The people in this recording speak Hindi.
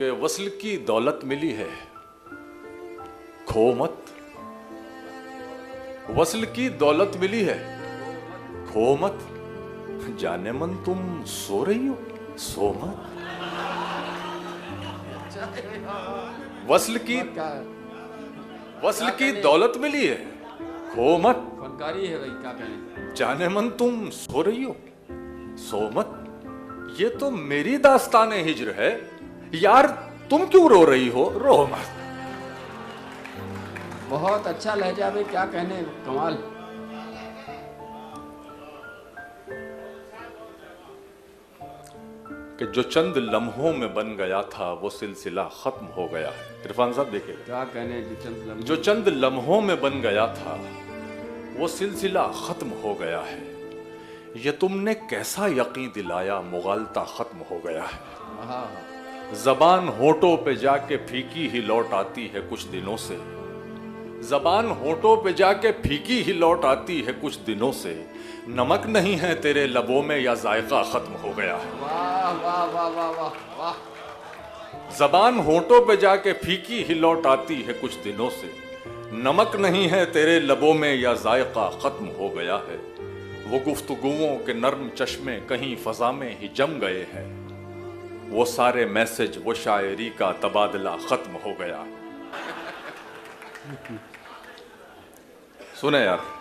कि वस्ल की दौलत मिली है, खो मत। वस्ल की दौलत मिली है, खो मत। जाने मन तुम सो रही हो, सो मत। वस्ल की दौलत मिली है, खो मत। फनकारी है भाई, क्या कहें। जाने मन तुम सो रही हो, सो मत। ये तो मेरी दास्ताने हिज्र है यार, तुम क्यों रो रही हो, रो मत। बहुत अच्छा लहजा में, क्या कहने, कमाल। कि जो चंद लम्हों में बन गया था वो सिलसिला खत्म हो गया है। इरफान साहब देखिए, क्या कहने, जो चंद लम्हों में बन गया था वो सिलसिला खत्म हो गया है। ये तुमने कैसा यकीन दिलाया, मुगालता खत्म हो गया है। जबान होठों पे जाके फीकी ही लौट आती है कुछ दिनों से। जबान होठों पे जाके फीकी ही लौट आती है कुछ दिनों से। नमक नहीं है तेरे लबों में या जायका खत्म हो गया है। वाह वाह वाह वाह वाह वाह। जबान होठों पे जाके फीकी ही लौट आती है कुछ दिनों से। नमक नहीं है तेरे लबों में या जायका खत्म हो गया है। वो गुफ्तगुओं के नर्म चश्मे कहीं फजा में ही जम गए हैं। वो सारे मैसेज, वो शायरी का तबादला खत्म हो गया। सुने यार,